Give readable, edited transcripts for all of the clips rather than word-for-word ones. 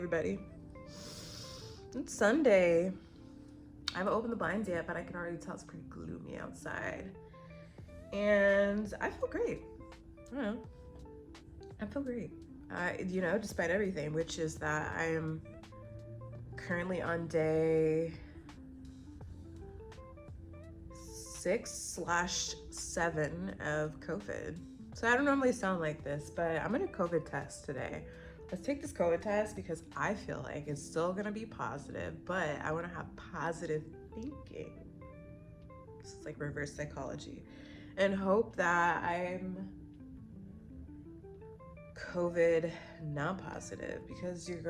everybody. It's Sunday. I haven't opened the blinds yet, but I can already tell it's pretty gloomy outside. And I feel great. I don't know. I feel great. Despite everything, which is that I am currently on day 6/7 of COVID. So I don't normally sound like this, but I'm gonna COVID test today. Let's take this COVID test because I feel like it's still gonna be positive, but I wanna have positive thinking. This is like reverse psychology. And hope that I'm COVID not positive, because your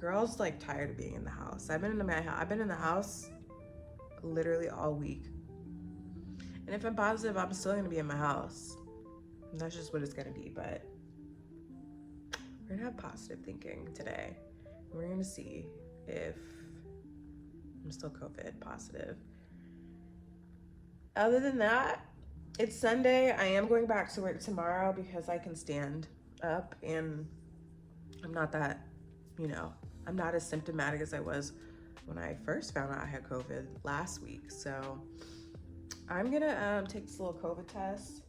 girl's like tired of being in the house. I've been in the house literally all week. And if I'm positive, I'm still gonna be in my house. And that's just what it's gonna be, but we're gonna have positive thinking today. We're gonna see if I'm still COVID positive. Other than that, it's Sunday. I am going back to work tomorrow because I can stand up and I'm not as symptomatic as I was when I first found out I had COVID last week. So I'm gonna take this little COVID test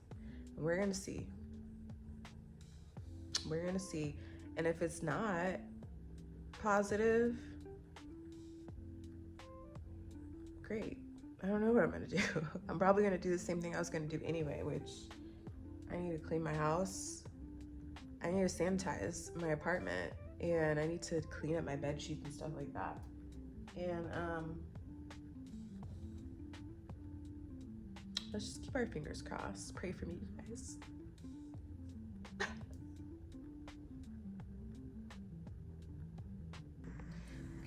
and we're gonna see. And if it's not positive, great. I don't know what I'm gonna do. I'm probably gonna do the same thing I was gonna do anyway, which I need to clean my house. I need to sanitize my apartment, and I need to clean up my bed sheets and stuff like that. And let's just keep our fingers crossed. Pray for me, you guys.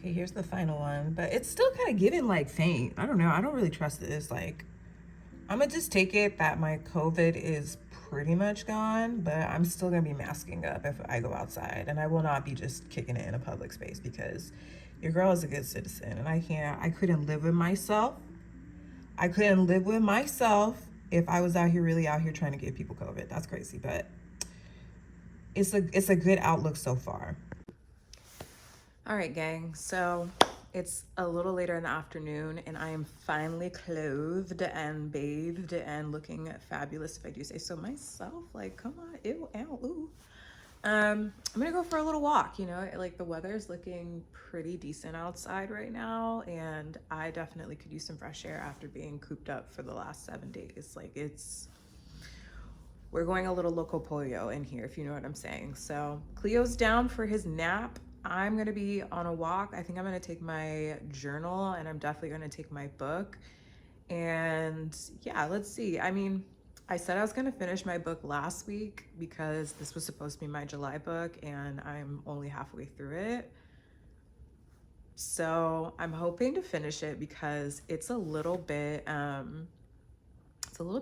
Okay, here's the final one, but it's still kind of giving like faint. I don't know. I don't really trust this. Like, I'm gonna just take it that my COVID is pretty much gone, but I'm still gonna be masking up if I go outside, and I will not be just kicking it in a public space because your girl is a good citizen, and I couldn't live with myself. I couldn't live with myself if I was really out here trying to give people COVID. That's crazy, but it's a good outlook so far. All right, gang. So it's a little later in the afternoon and I am finally clothed and bathed and looking fabulous, if I do say so myself. Like, come on, ew, ow, ooh. I'm gonna go for a little walk. Like the weather's looking pretty decent outside right now, and I definitely could use some fresh air after being cooped up for the last 7 days. Like, we're going a little loco pollo in here, if you know what I'm saying. So Cleo's down for his nap. I'm gonna be on a walk. I think I'm gonna take my journal, and I'm definitely gonna take my book. And yeah, let's see. I mean, I said I was gonna finish my book last week because this was supposed to be my July book, and I'm only halfway through it. So I'm hoping to finish it because it's a little bit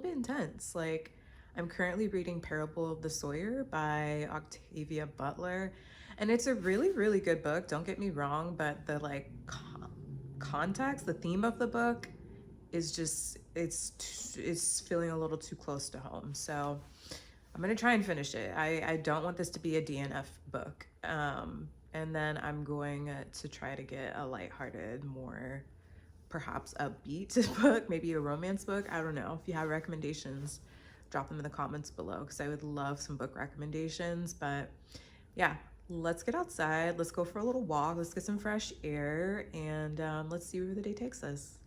intense. Like, I'm currently reading Parable of the Sawyer by Octavia Butler, and it's a really, really good book. Don't get me wrong, but the context, the theme of the book is just, it's feeling a little too close to home. So I'm gonna try and finish it. I don't want this to be a DNF book. And then I'm going to try to get a lighthearted, more perhaps upbeat book, maybe a romance book. I don't know. If you have recommendations, drop them in the comments below because I would love some book recommendations. But yeah, let's get outside. Let's go for a little walk. Let's get some fresh air, and let's see where the day takes us.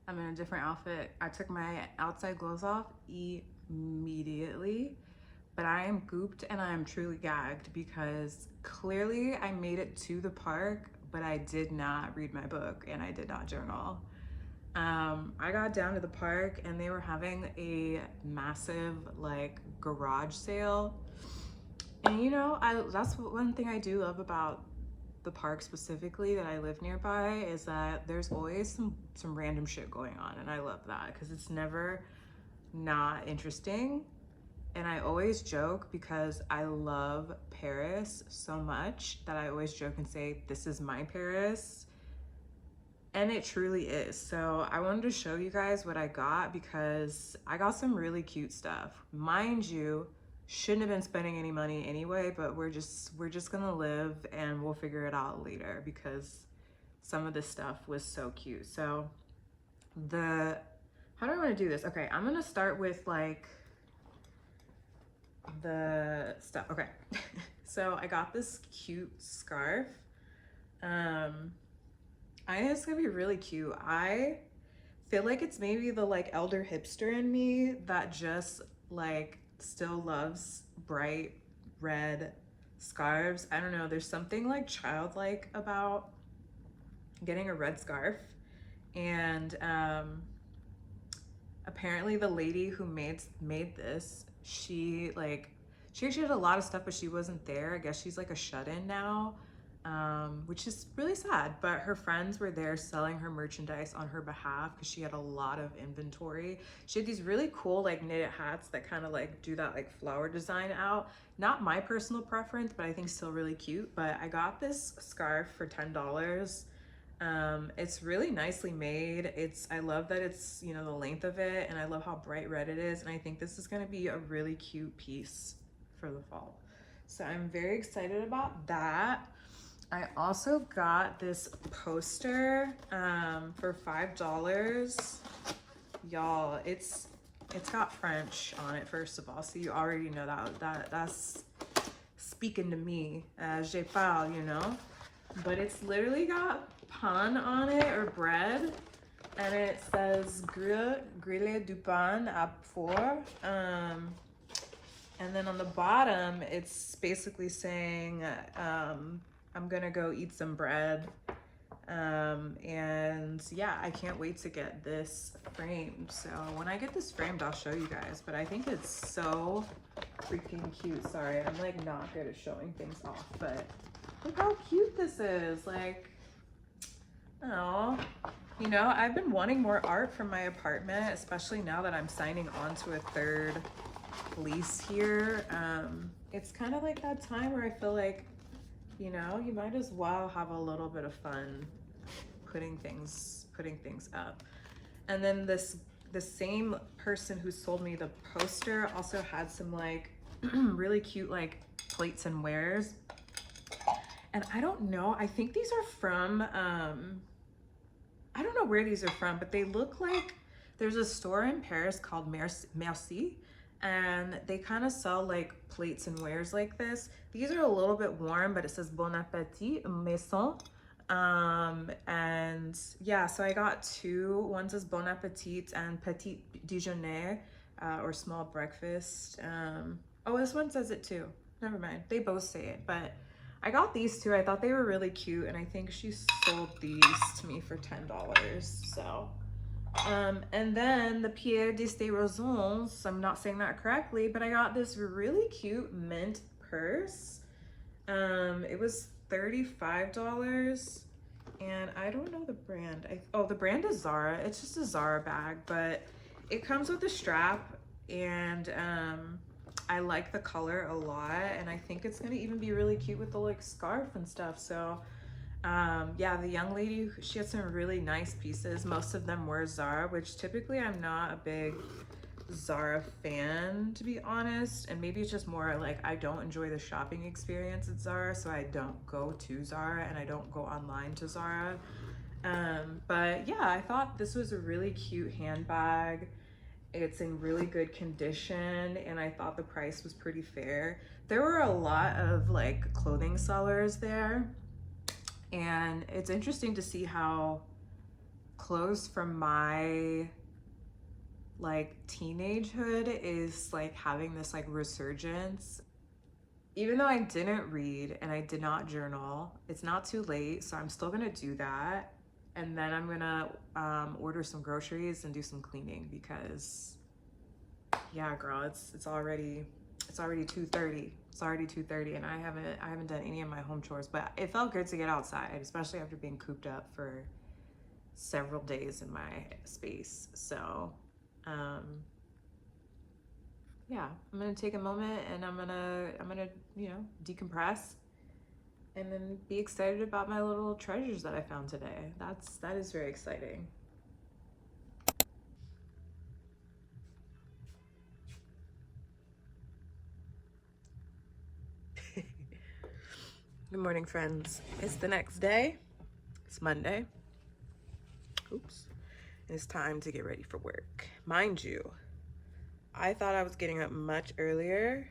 I'm in a different outfit. I took my outside clothes off immediately, but I am gooped and I am truly gagged because clearly I made it to the park, but I did not read my book and I did not journal. I got down to the park and they were having a massive like garage sale. And you know, that's one thing I do love about the park specifically that I live nearby is that there's always some random shit going on, and I love that because it's never not interesting. And I always joke because I love Paris so much that I always joke and say, this is my Paris. And it truly is. So I wanted to show you guys what I got because I got some really cute stuff. Mind you, shouldn't have been spending any money anyway, but we're just gonna live and we'll figure it out later because some of this stuff was so cute. So how do I want to do this? Okay, I'm gonna start with like the stuff. Okay. So I got this cute scarf. I think it's gonna be really cute. I feel like it's maybe the like elder hipster in me that just like still loves bright red scarves. I don't know, there's something like childlike about getting a red scarf. And apparently the lady who made this, she actually had a lot of stuff, but she wasn't there. I guess she's like a shut-in now, which is really sad. But her friends were there selling her merchandise on her behalf because she had a lot of inventory. She had these really cool like knitted hats that kind of like do that like flower design out. Not my personal preference, but I think still really cute. But I got this scarf for $10. It's really nicely made. I love that it's, you know, the length of it, and I love how bright red it is. And I think this is going to be a really cute piece for the fall. So I'm very excited about that. I also got this poster for $5. Y'all, it's got French on it, first of all, so you already know that's speaking to me as je parle, you know. But it's literally got pain on it, or bread, and it says grille du pain à four. And then on the bottom, it's basically saying, I'm gonna go eat some bread. And yeah, I can't wait to get this framed. So when I get this framed, I'll show you guys, but I think it's so freaking cute. Sorry, I'm like not good at showing things off, but look how cute this is. Like, oh, you know, I've been wanting more art from my apartment, especially now that I'm signing on to a third lease here. It's kind of like that time where I feel like, you know, you might as well have a little bit of fun putting things up. And then the same person who sold me the poster also had some like really cute like plates and wares. And I don't know, I think these are from, I don't know where these are from, but they look like there's a store in Paris called Merci, and they kind of sell like plates and wares like this. These are a little bit warm, but it says Bon Appetit Maison. And yeah, so I got two. One says Bon Appetit and Petit Déjeuner, or small breakfast. Oh, this one says it too. Never mind, they both say it, but I got these two. I thought they were really cute, and I think she sold these to me for $10. So and then the Pierre de Rosons, I'm not saying that correctly, but I got this really cute mint purse. It was $35, and I don't know the brand. Oh, the brand is Zara. It's just a Zara bag, but it comes with a strap, and I like the color a lot, and I think it's gonna even be really cute with the like scarf and stuff. So yeah, the young lady, she had some really nice pieces. Most of them were Zara, which typically I'm not a big Zara fan, to be honest. And maybe it's just more like I don't enjoy the shopping experience at Zara, so I don't go to Zara and I don't go online to Zara. But yeah, I thought this was a really cute handbag. It's in really good condition, and I thought the price was pretty fair. There were a lot of like clothing sellers there, and it's interesting to see how clothes from my like teenagehood is like having this like resurgence. Even though I didn't read and I did not journal, it's not too late, so I'm still gonna do that. And then I'm gonna order some groceries and do some cleaning because, yeah, girl, it's already 2:30. It's already 2:30, and I haven't done any of my home chores. But it felt good to get outside, especially after being cooped up for several days in my space. So, um, yeah, I'm gonna take a moment and I'm gonna decompress and then be excited about my little treasures that I found today. That is very exciting. Good morning, friends. It's the next day. It's Monday. Oops. It's time to get ready for work. Mind you, I thought I was getting up much earlier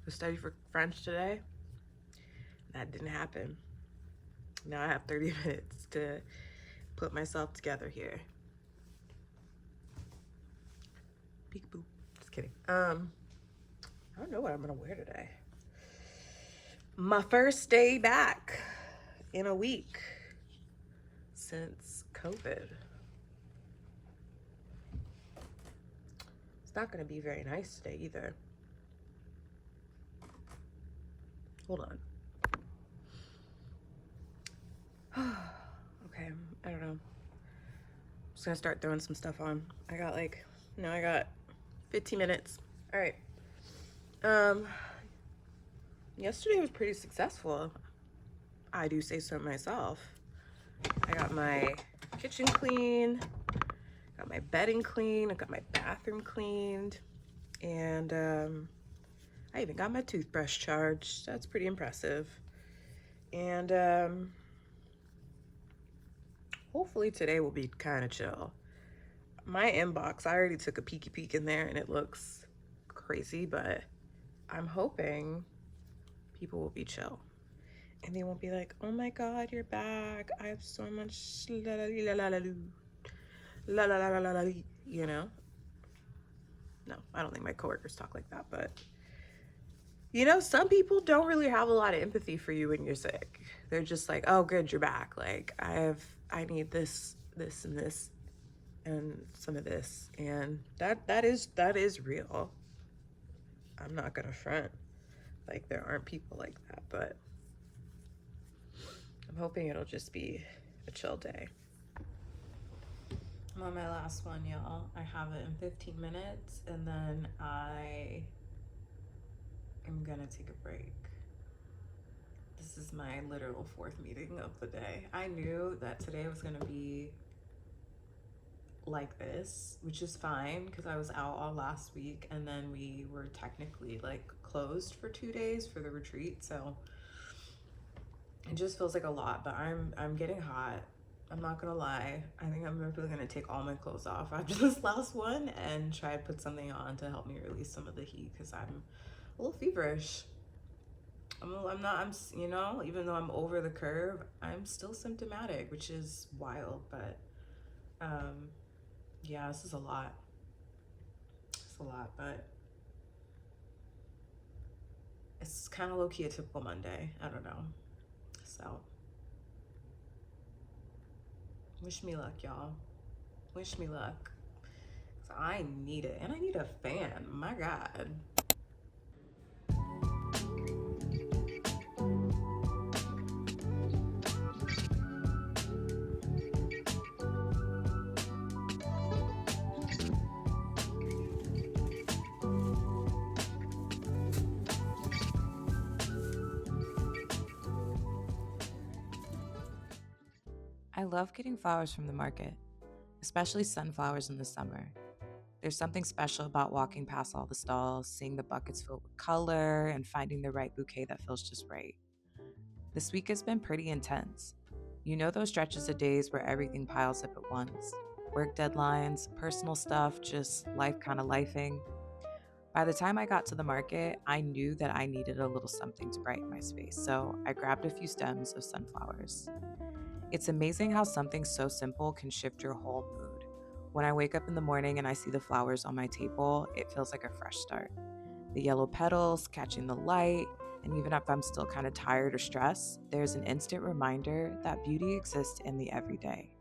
to study for French today. That didn't happen. Now I have 30 minutes to put myself together here. Peekaboo. Just kidding. I don't know what I'm gonna wear today. My first day back in a week since COVID. It's not gonna be very nice today either. Hold on. Okay, I don't know. I'm just gonna start throwing some stuff on. I got 15 minutes. All right. Yesterday was pretty successful. I do say so myself. I got my kitchen clean, got my bedding clean, I got my bathroom cleaned, and I even got my toothbrush charged. That's pretty impressive. And hopefully today will be kind of chill. My inbox, I already took a peeky peek in there and it looks crazy, but I'm hoping people will be chill. And they won't be like, oh my God, you're back. I have so much la la la la la la la la la la, you know? No, I don't think my coworkers talk like that, but some people don't really have a lot of empathy for you when you're sick. They're just like, oh, good, you're back. Like, I need this, and this, and some of this. And that is real. I'm not gonna front. Like, there aren't people like that, but I'm hoping it'll just be a chill day. I'm on my last one, y'all. I have it in 15 minutes, and then I am gonna take a break. This is my literal fourth meeting of the day. I knew that today was gonna be like this, which is fine because I was out all last week, and then we were technically like closed for 2 days for the retreat, so it just feels like a lot. But I'm getting hot. I'm not gonna lie. I think I'm really gonna take all my clothes off after this last one and try to put something on to help me release some of the heat because I'm a little feverish. Even though I'm over the curve, I'm still symptomatic, which is wild. But yeah, this is a lot. It's a lot, but it's kind of low-key a typical Monday. I don't know. So wish me luck, y'all. Wish me luck. 'Cause I need it. And I need a fan. My God. I love getting flowers from the market, especially sunflowers in the summer. There's something special about walking past all the stalls, seeing the buckets filled with color, and finding the right bouquet that feels just right. This week has been pretty intense. You know those stretches of days where everything piles up at once? Work deadlines, personal stuff, just life kind of lifing. By the time I got to the market, I knew that I needed a little something to brighten my space, so I grabbed a few stems of sunflowers. It's amazing how something so simple can shift your whole mood. When I wake up in the morning and I see the flowers on my table, it feels like a fresh start. The yellow petals catching the light, and even if I'm still kind of tired or stressed, there's an instant reminder that beauty exists in the everyday.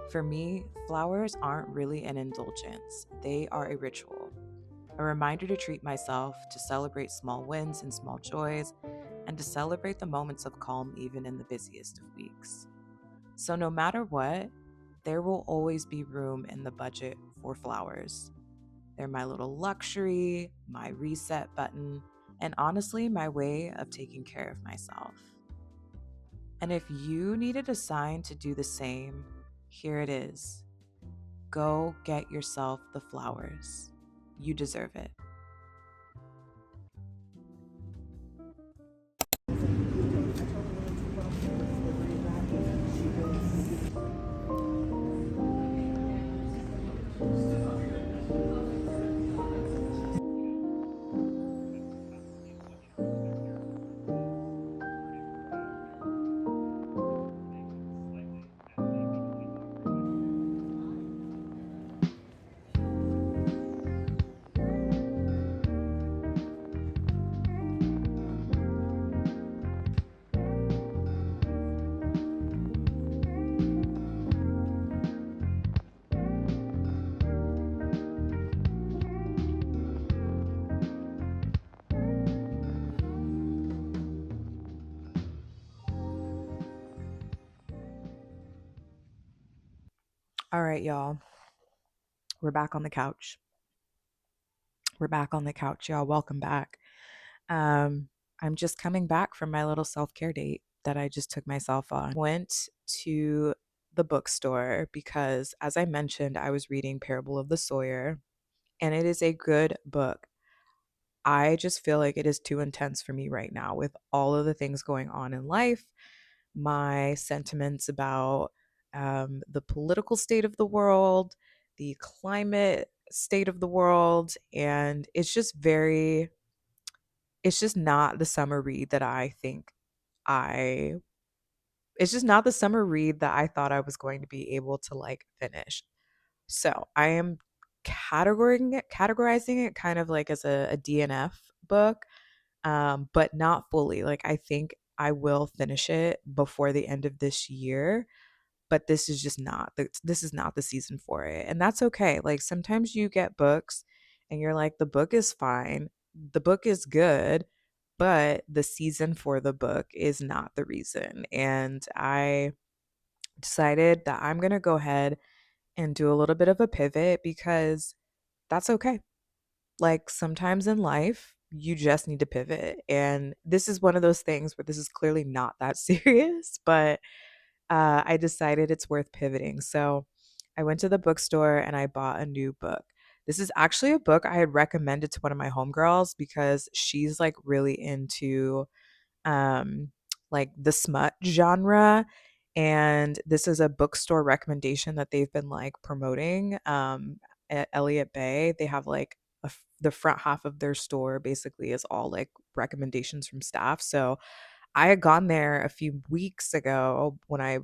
For me, flowers aren't really an indulgence, they are a ritual, a reminder to treat myself, to celebrate small wins and small joys, and to celebrate the moments of calm even in the busiest of weeks. So, no matter what, there will always be room in the budget for flowers. They're my little luxury, my reset button, and honestly, my way of taking care of myself. And if you needed a sign to do the same, here it is. Go get yourself the flowers. You deserve it. All right, y'all. We're back on the couch. We're back on the couch, y'all. Welcome back. Um, I'm just coming back from my little self care date that I just took myself on. Went to the bookstore because, as I mentioned, I was reading Parable of the Sawyer, and it is a good book. I just feel like it is too intense for me right now with all of the things going on in life, my sentiments about the political state of the world, the climate state of the world, and it's just not the summer read that I think I it's just not the summer read that I thought I was going to be able to like finish. So I am categorizing it kind of like as a DNF book, but not fully. Like I think I will finish it before the end of this year, but this is not the season for it. And that's okay. Like sometimes you get books and you're like the book is fine. The book is good, but the season for the book is not the reason. And I decided that I'm going to go ahead and do a little bit of a pivot because that's okay. Like sometimes in life, you just need to pivot. And this is one of those things where this is clearly not that serious, but I decided it's worth pivoting. So I went to the bookstore and I bought a new book. This is actually a book I had recommended to one of my homegirls because she's like really into um like the smut genre, and this is a bookstore recommendation that they've been like promoting at Elliott Bay. They have like the front half of their store basically is all like recommendations from staff. So I had gone there a few weeks ago when I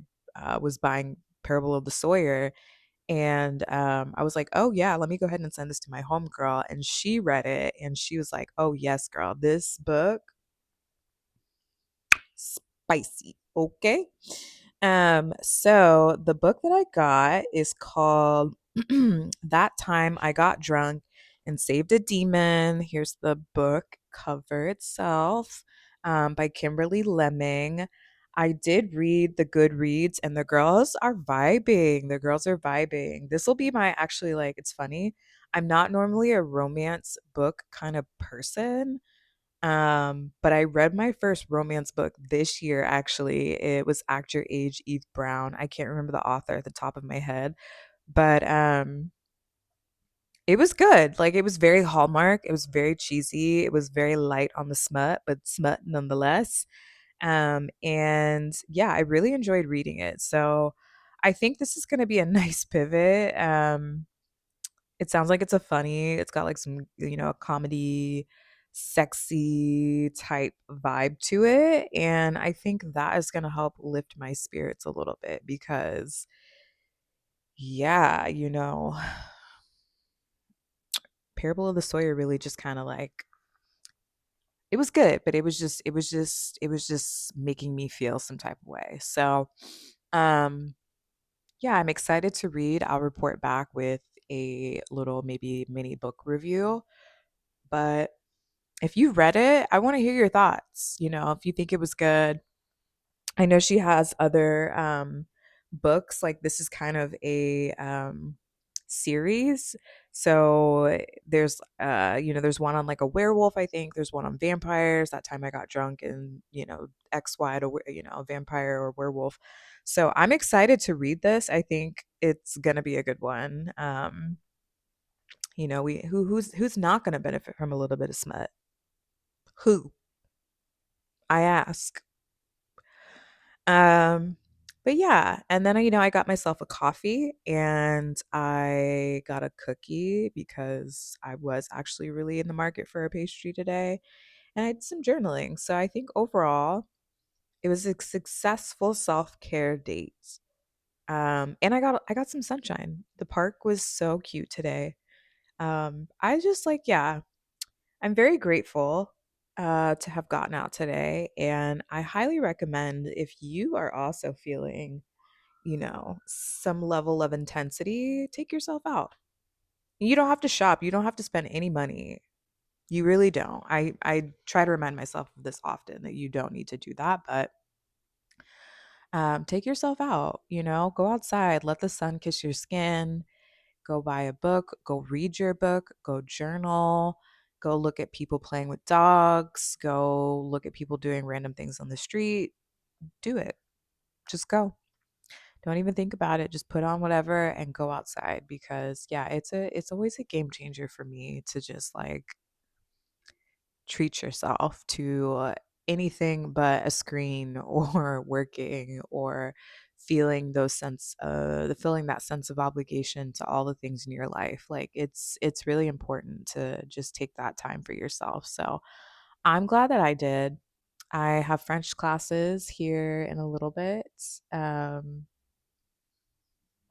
was buying Parable of the Sawyer, and I was like, "Oh yeah, let me go ahead and send this to my homegirl." And she read it, and she was like, "Oh yes, girl, this book spicy." Okay. So the book that I got is called That Time I Got Drunk and Saved a Demon. Here's the book cover itself, by Kimberly Lemming. I did read the Goodreads and the girls are vibing. The girls are vibing. This will be my actually like it's funny. I'm not normally a romance book kind of person. But I read my first romance book this year, actually. It was Act Your Age, Eve Brown. I can't remember the author at the top of my head, but it was good. Like it was very Hallmark. It was very cheesy. It was very light on the smut, but smut nonetheless. And yeah, I really enjoyed reading it. So I think this is gonna be a nice pivot. It sounds like it's got like some, a comedy sexy type vibe to it. And I think that is going to help lift my spirits a little bit because, yeah, Parable of the Sawyer really just kind of like, it was good, but it was just making me feel some type of way. So, um, yeah, I'm excited to read. I'll report back with a little maybe mini book review. But if you've read it, I want to hear your thoughts. If you think it was good. I know she has other books. Like this is kind of a series. So there's one on like a werewolf, I think. There's one on vampires. That time I got drunk and, X-Y'd a vampire or werewolf. So I'm excited to read this. I think it's gonna be a good one. Who's not gonna benefit from a little bit of smut? Who? I ask. Um, but yeah, and then I got myself a coffee and I got a cookie because I was actually really in the market for a pastry today, and I did some journaling. So I think overall it was a successful self-care date. And I got some sunshine. The park was so cute today. I just like, yeah, I'm very grateful to have gotten out today, and I highly recommend if you are also feeling, some level of intensity, take yourself out. You don't have to shop. You don't have to spend any money. You really don't. I try to remind myself of this often that you don't need to do that, but take yourself out. Go outside, let the sun kiss your skin. Go buy a book, go read your book, go journal, go look at people playing with dogs, go look at people doing random things on the street. Do it. Just go. Don't even think about it. Just put on whatever and go outside because yeah, it's always a game changer for me to just like treat yourself to anything but a screen or working or feeling that sense of obligation to all the things in your life. Like it's really important to just take that time for yourself. So I'm glad that I did. I have French classes here in a little bit. um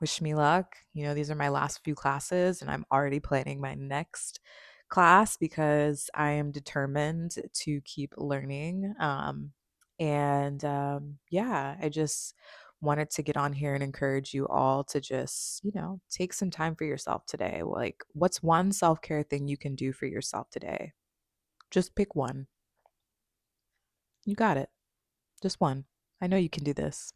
Wish me luck. These are my last few classes, and I'm already planning my next class because I am determined to keep learning. Yeah, I just wanted to get on here and encourage you all to just, take some time for yourself today. Like, what's one self care thing you can do for yourself today? Just pick one. You got it. Just one. I know you can do this.